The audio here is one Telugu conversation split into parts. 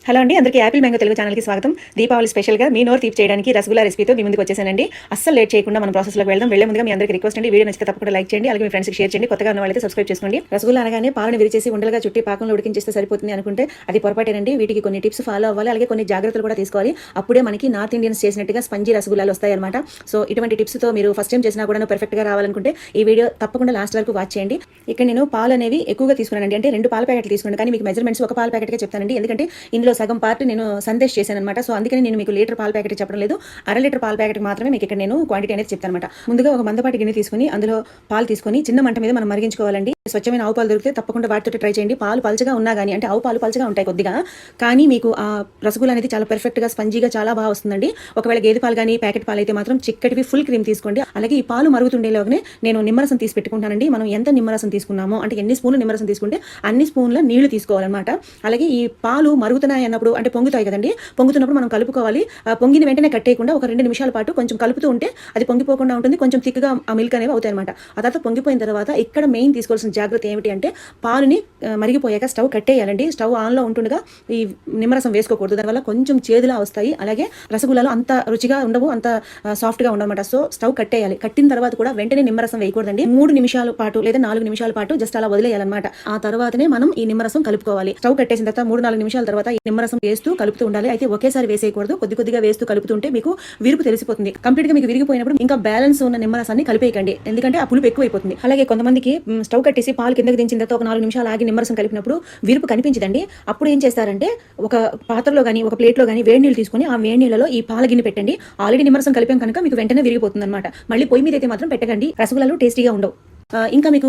హలో అండి, అందరికీ యాపిల్ మ్యాంగో తెలుగు ఛానల్కి స్వాగతం. దీపావళి స్పెషల్గా మీ నోరు తీపి చేయడానికి రసగుల్లా రెసిపీతో మీ ముందుకు వచ్చేసానండి. అస్సలు లేట్ చేయకుండా మనం ప్రాసెస్లోకి వెళ్దాం. వెళ్లే ముందుగా మీ అందరికీ రిక్వెస్ట్ అండి, వీడియో నచ్చితే తప్పకుండా లైక్ చేయండి, అలాగే మీ ఫ్రెండ్స్కి షేర్ చేయండి. కొత్తగా ఉన్న వాళ్ళైతే సబ్స్క్రైబ్ చేసుకోండి. రసగుల్లా అనగానే పాలను విరిచేసి ఉండలుగా చుట్టి పాకంలో ఉడికించేస్తే సరిపోతుంది అనుకుంటే అది పొరపాటేనండి. వీటికి కొన్ని టిప్స్ ఫాలో అవ్వాలి, అలాగే కొన్ని జాగ్రత్తలు కూడా తీసుకోవాలి. అప్పుడే మనకి నార్త్ ఇండియన్స్ చేసినట్టుగా స్పంజీ రసగుల్లాలు వస్తాయన్నమాట. సో ఇటువంటి టిప్స్తో మీరు ఫస్ట్ టైం చేసినా కూడా పర్ఫెక్ట్గా రావాలనుకుంటే ఈ వీడియో తప్పకుండా లాస్ట్ వరకు వాచ్ చేయండి. ఇక్కడ నేను పాలు అనేవి ఎక్కువగా తీసుకున్నానండి, అంటే 2 పాల ప్యాకెట్లు తీసుకున్నాను, కానీ మీకు మెజర్మెంట్స్ ఒక పాల ప్యాకెట్గా చెప్తానండి. ఎందుకంటే ఇందులో సగం పార్ట్ నేను సందేశ్ చేశాను అనమాట. సో అందుకని నేను మీకు లీటర్ పాల ప్యాకెట్ చెప్పడం లేదు, అర లీటర్ పాల ప్యాకెట్ మాత్రమే మీకు ఇక్కడ నేను క్వాంటిటీ అనేది చెప్తాను అనమాట. ముందుగా ఒక మందపాటి గిన్నె తీసుకుని అందులో పాలు తీసుకొని చిన్న మంట మీద మనం మరిగించుకోవాలండి. స్వచ్ఛమైన ఆవు పాలు దొరికితే తప్పకుండా వాటితో ట్రై చేయండి. పాలు పలచగా ఉన్నా కానీ, అంటే ఆవు పాలు పలచగా ఉంటాయి కొద్దిగా, కానీ మీకు ఆ రసగుల్లా అనేది చాలా పర్ఫెక్ట్గా స్పంజీగా చాలా బాగా వస్తుందండి. ఒకవేళ గేదె పాలు కానీ ప్యాకెట్ పాలు అయితే మాత్రం చిక్కటివి ఫుల్ క్రీమ్ తీసుకోండి. అలాగే ఈ పాలు మరుగుతుండేలోగానే నేను నిమ్మరసం తీసి పెట్టుకుంటానండి. మనం ఎంత నిమ్మరసం తీసుకున్నామో, అంటే ఎన్ని స్పూన్లు నిమ్మరసం తీసుకుంటే అన్ని స్పూన్ల నీళ్లు తీసుకోవాలన్నమాట. అలాగే ఈ పాలు మరుగుతున్నాయి అన్నప్పుడు, అంటే పొంగుతాయి కదండి, పొంగుతున్నప్పుడు మనం కలుపుకోవాలి. పొంగిన వెంటనే కట్టేయకుండా ఒక 2 నిమిషాల పాటు కొంచెం కలుపుతూ ఉంటే అది పొంగిపోకుండా ఉంటుంది, కొంచెం థిక్గా ఆ మిల్క్ అనేవి అవుతాయి అనమాట. ఆ తర్వాత పొంగిపోయిన తర్వాత ఇక్కడ మెయిన్ తీసుకోవాల్సిన జాగ్రత్త ఏమిటి అంటే, పాలుని మరిగిపోయాక స్టవ్ కట్టేయాలండి. స్టవ్ ఆన్లో ఉంటుండగా ఈ నిమ్మరసం వేసుకోకూడదు, దానివల్ల కొంచెం చేదులా వస్తాయి. అలాగే రసగుల్లాలు అంత రుచిగా ఉండవు, అంత సాఫ్ట్గా ఉండవన్నమాట. So stove కట్టేయాలి. కట్టిన తర్వాత కూడా వెంటనే నిమ్మరసం వేయకూడదండి. 3 నిమిషాల పాటు లేదా 4 నిమిషాల పాటు జస్ట్ అలా వదిలేయాలన్నమాట. ఆ తర్వాతనే మనం ఈ నిమ్మరసం కలుపుకోవాలి. స్టవ్ కట్టేసిన తర్వాత 3-4 నిమిషాల తర్వాత ఈ నిమ్మరసం వేస్తూ కలుపుతూ ఉండాలి. అయితే ఒకేసారి వేసేయకూడదు, కొద్దిగా వేస్తూ కలుపుతుంటే మీకు విరుపు తెలిసిపోతుంది. కంప్లీట్ గా మీకు విరిగిపోయినప్పుడు ఇంకా బ్యాలెన్స్ ఉన్న నిమ్మరసాన్ని కలిపేయకండి, ఎందుకంటే ఆ పులుపు ఎక్కువైపోతుంది. అలాగే కొంతమందికి స్టవ్ కట్టేసి పాలు కిందకి దించిన తర్వాత ఒక 4 నిమిషాలు ఆగి నిమ్మరసం కలిపినప్పుడు విరుపు కనిపించదండి. అప్పుడు ఏం చేస్తారంటే, ఒక పాత్రలో కానీ ఒక ప్లేట్లో కానీ వేడి నీళ్ళు తీసుకుని ఆ వేడి నీళ్ళలో ఈ పాల గిన్నె పెట్టండి. ఆల్రెడీ నిమ్మరసం కలిపాం కనుక మీకు వెంటనే విరిగిపోతుంది అనమాట. మళ్ళీ పొయ్యి మీద అయితే మాత్రం పెట్టకండి, రసగుల్లాలు టేస్టీగా ఉండవు. ఇంకా మీకు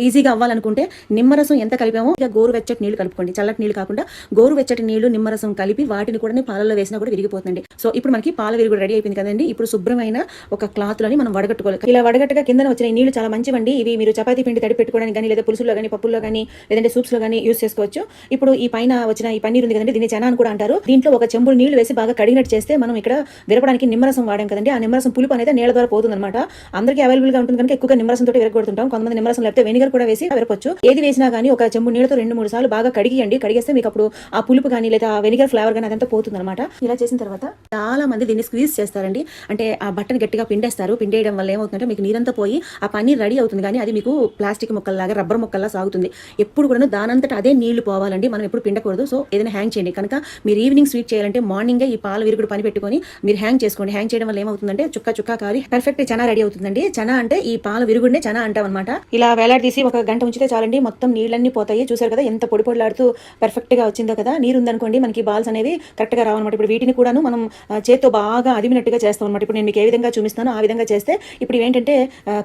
ఈజీగా అవ్వాలనుకుంటే నిమ్మరసం ఎంత కలిపామో ఇక గోరువెచ్చటి నీళ్లు కలుపుకోండి. చల్లటి నీళ్ళు కాకుండా గోరువెచ్చటి నీళ్లు నిమ్మరసం కలిపి వాటిని కూడా పాలలో వేసినా కూడా విరిగిపోతుంది. సో ఇప్పుడు మనకి పాల విరుగుడు రెడీ అయిపోయింది కదండి. ఇప్పుడు శుభ్రమైన ఒక క్లాత్లోని మనం వడగట్టుకోవాలి. ఇలా వడగట్టగా కింద వచ్చిన నీళ్లు చాలా మంచివండి. ఇవి మీరు చపాతీ పిండి తడి పెట్టుకోవడానికి కానీ, లేదా పులుసులో కానీ, పప్పుల్లో కానీ, లేదంటే సూప్స్ లో కానీ యూస్ చేసుకోవచ్చు. ఇప్పుడు ఈ పైన వచ్చిన ఈ పన్నీర్ ఉంది కదండి, దీన్ని చనా అని కూడా అంటారు. దీంట్లో ఒక చెంబుడు నీళ్లు వేసి బాగా కడిగినట్టు చేస్తే మనం ఇక్కడ విరపడానికి నిమ్మరసం వాడాం కదండి, ఆ నిమ్మరసం పులుపు అనేది నీళ్ళ ద్వారా పోతుంది అనమాట. అందరికీ అవైలబుల్ గా ఉంటుంది కనుక ఎక్కువగా నిమ్మరసం తోటి విరగొడుతుంటాం. కొంతమంది నిమ్మరసం వెనిగర్ కూడా వేసి విరపొచ్చు. ఏది వేసినా కానీ ఒక చెంబు నీళ్ళతో 2-3 సార్లు బాగా కడిగియండి. కడిగేస్తే మీకు అప్పుడు ఆ పులుపు కానీ లేదా వెనిగర్ ఫ్లేవర్ కానీ అదంతా పోతుంది అనమాట. ఇలా చేసిన తర్వాత చాలా మంది దీన్ని స్క్వీజ్ చేస్తారండి, అంటే ఆ బట్టని గట్టిగా పిండేస్తారు. పిండేయడం వల్ల ఏమవుతుందంటే మీకు నీరంతా పోయి ఆ పన్నీర్ రెడీ అవుతుంది, కానీ అది మీకు ప్లాస్టిక్ ముక్కల్లాగా రబ్బర్ ముక్కల్లా సాగుతుంది. ఎప్పుడు కూడా దానంతట అదే నీళ్లు పోవాలండి, మనం ఎప్పుడు పిండకూడదు. సో ఏదైనా హ్యాంగ్ చేయండి. కనుక మీరు ఈవినింగ్ స్వీట్ చేయాలంటే మార్నింగే ఈ పాల విరుగుడు పని పెట్టుకొని మీరు హ్యాంగ్ చేసుకోండి. హ్యాంగ్ చేయడం వల్ల ఏమవుతుందంటే చుక్క కారి పర్ఫెక్ట్ చనా రెడీ అవుతుందండి. చనా అంటే ఈ పాల విరుగుడినే చనా అంటాం అనమాట. ఇలా వేలాడదీసి ఒక గంట ఉంచితే చాలండి, మొత్తం నీళ్ళన్నీ పోతాయి. చూసారు కదా ఎంత పొడి పొడిలాడుతూ పర్ఫెక్ట్ గా వచ్చిందో కదా. నీరు ఉందనుకోండి మనకి బాల్స్ అనేవి కరెక్ట్ గా రావన్నమాట. ఇప్పుడు వీటిని కూడాను మనం చేత్తో బాగా అదిమినట్టుగా చేస్తాం అనమాట. ఇప్పుడు నేను మీకు ఏ విధంగా చూపిస్తానో ఆ విధంగా చేస్తే ఇప్పుడు ఏంటంటే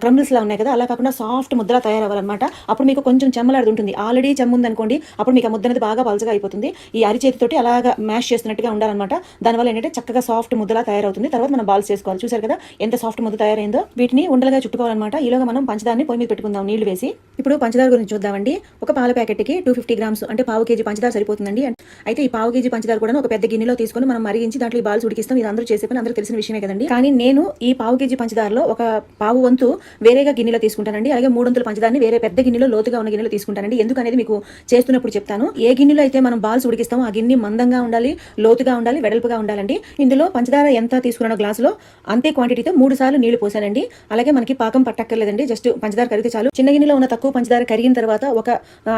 క్రమ్స్ లా ఉన్నాయి కదా, అలా కాకుండా సాఫ్ట్ ముద్దలా తయారవ్వాలన్నమాట. అప్పుడు మీకు కొంచెం చెమ్మలాడుతూ ఉంటుంది. ఆల్రెడీ చెమ్ము ఉందనుకోండి, అప్పుడు మీకు ఆ ముద్ద అనేది బాగా పలచగా అయిపోతుంది. ఈ అరిచేతితోటి అలాగా మ్యాష్ చేస్తున్నట్టుగా ఉండాలన్నమాట. దానివల్ల ఏంటంటే చక్కగా సాఫ్ట్ ముద్దలా తయారవుతుంది. తర్వాత మనం బాల్స్ చేసుకోవాలి. చూసారు కదా ఎంత సాఫ్ట్ ముద్ద తయారైందో. వీటిని ఉండలుగా చుట్టుకోవాలన్నమాట. ఈలోగా మనం పంచదారని పొయ్యి మీద పెట్టుకుందాం నీళ్లు వేసి. ఇప్పుడు పంచదార గురించి చూద్దామండి. ఒక పాల ప్యాకెట్కి 250 గ్రామ్స్ అంటే పావు కేజీ పంచదార సరిపోతుందండి. అయితే ఈ పావు కేజీ పంచదార కూడా ఒక పెద్ద గిన్నెలో తీసుకొని మనం మరిగించి దాంట్లో ఈ బాల్స్ ఉడికిస్తాం. ఇది అందరూ చేసే పని, అందరూ తెలిసిన విషయమే కదండి. కానీ నేను ఈ పావు కేజీ పంచదారలో ఒక పావు వంతు వేరేగా గిన్నెలో తీసుకుంటానండి. అలాగే 3 వంతుల పంచదారని వేరే పెద్ద గిన్నెలో లోతుగా ఉన్న గిన్నెలో తీసుకుంటానండి. ఎందుకనేది మీకు చేస్తున్నప్పుడు చెప్తాను. ఏ గిన్నెలో అయితే మనం బాల్స్ ఉడికిస్తామో ఆ గిన్నె మందంగా ఉండాలి, లోతుగా ఉండాలి, వెడల్పుగా ఉండాలండి. ఇందులో పంచదార ఎంత తీసుకున్న గ్లాసులో అంతే క్వాంటిటీతో 3 సార్లు నీళ్లు పోసానండి. అలాగే మనకి పాకం పట్టక్కర్లేదండి, జస్ట్ పంచదార కరిగితే చాలు. చిన్న గిన్నెలో ఉన్న తక్కువ పంచదార కరిగిన తర్వాత ఒక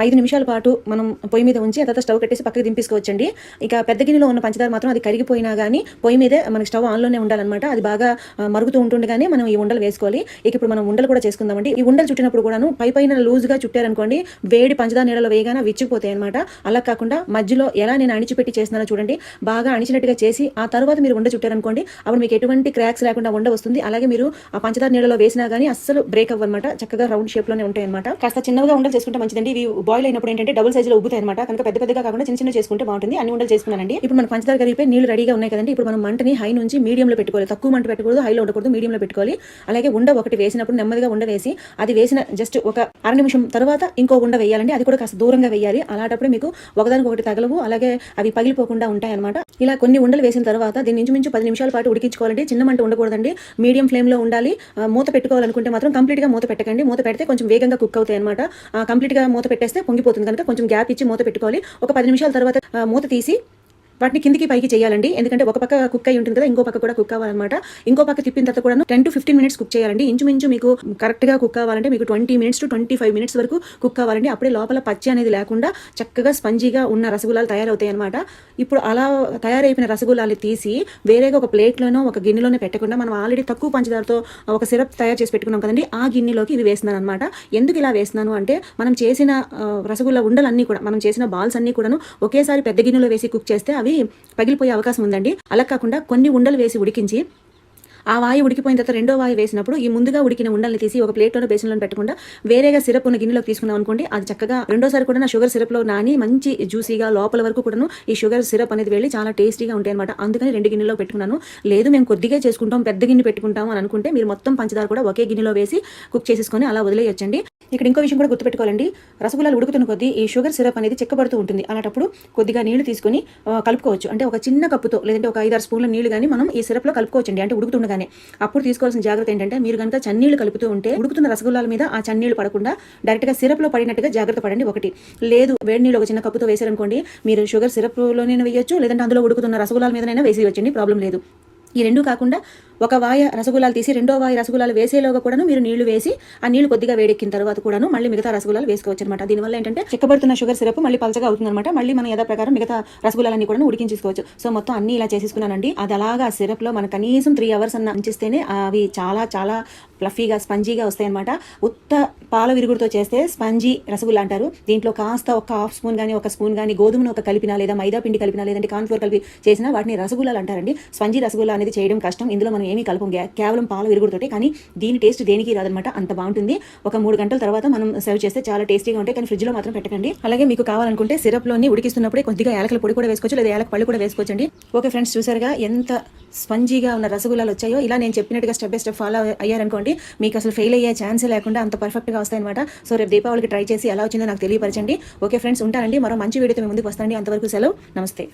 5 నిమిషాల పాటు మనం పొయ్యి మీద ఉంచి ఆ తర్వాత స్టవ్ కట్టేసి పక్కకి దింపేసుకోవచ్చండి. ఇక పెద్ద గిన్నెలో ఉన్న పంచదార మాత్రం అది కరిగిపోయినా కానీ పొయ్యి మీదే మనకి స్టవ్ ఆన్లోనే ఉండాలన్నమాట. అది బాగా మరుగుతూ ఉంటుండగానే మనం ఈ ఉండలు వేసుకోవాలి. ఇక ఇప్పుడు మనం ఉండలు కూడా చేసుకుందామండి. ఈ ఉండలు చుట్టినప్పుడు కూడాను పైన లూజ్గా చుట్టారనుకోండి, వేడి పంచదార నీళ్ళలో వేయగానే విచ్చిపోతాయి అనమాట. అలా కాకుండా మధ్యలో ఎలా నేను అణిచిపెట్టి చేస్తున్నానో చూడండి, బాగా అణిచినట్టుగా చేసి ఆ తర్వాత మీరు ఉండ చుట్టారనుకోండి, అప్పుడు మీకు ఎటువంటి క్రాక్స్ లేకుండా ఉండ వస్తుంది. అలాగే మీరు ఆ పంచదార నీళ్ళలో వేసినా కానీ అస్సలు బ్రేక్ అవ్వనమాట, చక్కగా రౌండ్ షేప్ లోనే ఉంటాయి అనమాట. కాస్త చిన్నగా ఉండలు చేసుకుంటే మంచిదండి. ఇవి బాయిల్ అయినప్పుడు ఏంటంటే డబుల్ సైజులో ఉబ్బుతాయి అనమాట. కనుక పెద్దగా కాకుండా చిన్న చేసుకుంటే బాగుంటుంది. అన్ని ఉండలు చేసుకున్నానండి. ఇప్పుడు మన పంచదార కరిగిపోయి నీళ్లు రెడీగా ఉన్నాయి కదండి. ఇప్పుడు మనం మంటని హై నుంచి మీడియంలో పెట్టుకోవాలి. తక్కువ మంట పెట్టకూడదు, హైలో ఉండకూడదు, మీడియంలో పెట్టుకోవాలి. అలాగే ఉండ ఒకటి వేసినప్పుడు నెమ్మదిగా ఉండ వేసి అది వేసిన జస్ట్ ఒక అర నిమిషం తర్వాత ఇంకో ఉండ వేయాలండి. అది కూడా కాస్త దూరంగా వేయాలి. అలాంటప్పుడు మీకు ఒకదానికి ఒకటి తగలవు, అలాగే అవి పగిలిపోకుండా ఉంటాయి అనమాట. ఇలా కొన్ని ఉండలు వేసిన తర్వాత దీన్ని ఇంచుమించు 10 నిమిషాల పాటు ఉడికించుకోవాలండి. చిన్న మంట ఉండకూడదండి, మీడియం ఫ్లేమ్ లో ఉండాలి. మూత పెట్టుకోవాలనుకుంటే మాత్రం కంప్లీట్ గా మూత పెట్టకండి. పెట్టకండి. మూత పెడితే కొంచెం వేగంగా కుక్ అవుతాయి అనమాట. కంప్లీట్గా మూత పెట్టేస్తే పొంగిపోతుంది కనుక కొంచెం గ్యాప్ ఇచ్చి మూత పెట్టుకోవాలి. ఒక 10 నిమిషాల తర్వాత మూత తీసి వాటిని కిందికి పైకి చేయాలండి. ఎందుకంటే ఒక పక్క కుక్ అయి ఉంటుంది కదా, ఇంకో పక్క కూడా కుక్ అవ్వాలన్నమాట. ఇంకో పక్క తిప్పిన తర్వాత కూడా 10 to 15 మినిట్స్ కుక్ చేయాలండి. ఇంచుమించు మీకు కరెక్ట్గా కుక్ అవ్వాలంటే మీకు 20 మినిట్స్ to 25 మినిట్స్ వరకు కుక్ అవ్వాలండి. అప్పుడే లోపల పచ్చి అనేది లేకుండా చక్కగా స్పంజీగా ఉన్న రసగుల్లాలు తయారవుతాయి అనమాట. ఇప్పుడు అలా తయారైపోయిన రసగుల్లాలు తీసి వేరేగా ఒక ప్లేట్లోనో ఒక గిన్నెలోనే పెట్టకుండా మనం ఆల్రెడీ తక్కువ పంచదారతో ఒక సిరప్ తయారు చేసి పెట్టుకున్నాం కదండి, ఆ గిన్నెలోకి ఇవి వేస్తున్నాను అనమాట. ఎందుకు ఇలా వేస్తున్నాను అంటే మనం చేసిన రసగుల్లా ఉండలన్నీ కూడా, మనం చేసిన బాల్స్ అన్నీ కూడాను ఒకేసారి పెద్ద గిన్నెలో వేసి కుక్ చేస్తే అవి పగిలిపోయే అవకాశం ఉందండి. అలా కాకుండా కొన్ని ఉండలు వేసి ఉడికించి ఆ వాయి ఉడికిపోయిన తర్వాత రెండో వాయి వేసినప్పుడు ఈ ముందుగా ఉడికిన ఉండల్ని తీసి ఒక ప్లేట్లోనో బేసిన్లో పెట్టకుండా వేరేగా సిరప్ ఉన్న గిన్నెలోకి తీసుకున్నాం అనుకోండి, అది చక్కగా రెండోసారి కూడా షుగర్ సిరప్లో నాని మంచి జ్యూసీగా లోపల వరకు కూడాను ఈ షుగర్ సిరప్ అనేది వెళ్ళి చాలా టేస్టీగా ఉంటాయి అనమాట. అందుకని 2 గిన్నెలో పెట్టుకున్నాను. లేదు మేము కొద్దిగా చేసుకుంటాం, పెద్ద గిన్నె పెట్టుకుంటాం అని అనుకుంటే మీరు మొత్తం పంచదార కూడా ఒకే గిన్నెలో వేసి కుక్ చేసేసుకొని అలా వదిలేయొచ్చండి. ఇక్కడ ఇంకో విషయం కూడా గుర్తుపెట్టుకోవాలండి, రసగుల్లాలు ఉడుకుతున్న కొద్దీ ఈ షుగర్ సిరప్ అనేది చిక్కబడుతూ ఉంటుంది. అలాంటప్పుడు కొద్దిగా నీళ్లు తీసుకొని కలుపుకోవచ్చు. అంటే ఒక చిన్న కప్పుతో లేదంటే ఒక 5-6 స్పూన్ల నీళ్లు కానీ మనం ఈ సిరప్లో కలుపుకోవచ్చండి. అంటే ఉడుకుతుండగానే. అప్పుడు తీసుకోవాల్సిన జాగ్రత్త ఏంటంటే, మీరు కనుక చన్నీళ్లు కలుపుతూ ఉంటే ఉడుకుతున్న రసగుల్లాల మీద ఆ చన్నీళ్లు పడకుండా డైరెక్ట్గా సిరప్లో పడినట్టుగా జాగ్రత్త పడండి. ఒకటి లేదు, వేడి నీళ్ళు ఒక చిన్న కప్పుతో వేసారనుకోండి, మీరు షుగర్ సిరప్లోనైనా వేయొచ్చు, లేదంటే అందులో ఉడుకుతున్న రసగుల్లాల మీదనైనా వేసేయచ్చండి, ప్రాబ్లం లేదు. ఈ రెండు కాకుండా ఒక వాయ రసగుల్లాలు తీసి రెండో వాయ రసగుల్లాలు వేసేలోగా కూడాను మీరు నీళ్లు వేసి ఆ నీళ్లు కొద్దిగా వేడెక్కిన తర్వాత కూడాను మళ్ళీ మిగతా రసగుల్లాలు వేసుకోవచ్చు అనమాట. దీనివల్ల ఏంటంటే చిక్కబడుతున్న షుగర్ సిరప్ మళ్ళీ పలచగా అవుతుంది అనమాట. మళ్ళీ మన యథా ప్రకారం మిగతా రసగుల్లాలన్నీ కూడా ఉడికించేసుకోవచ్చు. సో మొత్తం అన్ని ఇలా చేసేసుకున్నానండి. అది అలాగా సిరప్ లో మన కనీసం 3 hours అన్న ఉంచిస్తేనే అవి చాలా చాలా ఫ్లఫీగా స్పంజీగా వస్తాయి అనమాట. ఉత్త పాల విరుగుడుతో చేస్తే స్పంజీ రసగుల్లా అంటారు. దీంట్లో కాస్త ఒక హాఫ్ స్పూన్ కానీ ఒక స్పూన్ కానీ గోధుమను ఒక కలిపినా లేదా మైదా పిండి కలిపినా లేదంటే కార్న్ఫ్లోర్ కలిపి చేసినా వాటిని రసగుల్లాలు అంటారండి. స్పంజీ రసగుల్లా అనేది చేయడం కష్టం. ఇందులో మనం ఏమీ కలపం, కేవలం పాల విరుగుడుతోటే. కానీ దీని టేస్ట్ దేనికి రాదనమాట, అంత బాగుంటుంది. ఒక 3 గంటల తర్వాత మనం సర్వ్ చేస్తే చాలా టేస్టీగా ఉంటాయి. కానీ ఫ్రిడ్జ్ లో మాత్రం పెట్టకండి. అలాగే మీకు కావాలనుకుంటే సిరప్ లోని ఉడికిస్తున్నప్పుడే కొద్దిగా యాలకల పొడి కూడా వేసుకోవచ్చు, లేదా యాలక పళ్ళు కూడా వేసుకోవచ్చండి. ఓకే ఫ్రెండ్స్, చూసారుగా ఎంత స్పంజీగా ఉన్న రసగుల్లాలు వచ్చాయో. ఇలా నేను చెప్పినట్టుగా స్టెప్ బై స్టెప్ ఫాలో అయ్యారనుకోండి, మీకు అసలు ఫెయిల్ అయ్యే ఛాన్సే లేకుండా అంత పర్ఫెక్ట్గా వస్తాయన్నమాట. సో రేపు దీపావళికి ట్రై చేసి ఎలా వచ్చిందో నాకు తెలియపరచండి. ఓకే ఫ్రెండ్స్, ఉంటానండి. మరో మంచి వీడియోతో మీ ముందుకు వస్తానండి. అంతవరకు సెలవు, నమస్తే.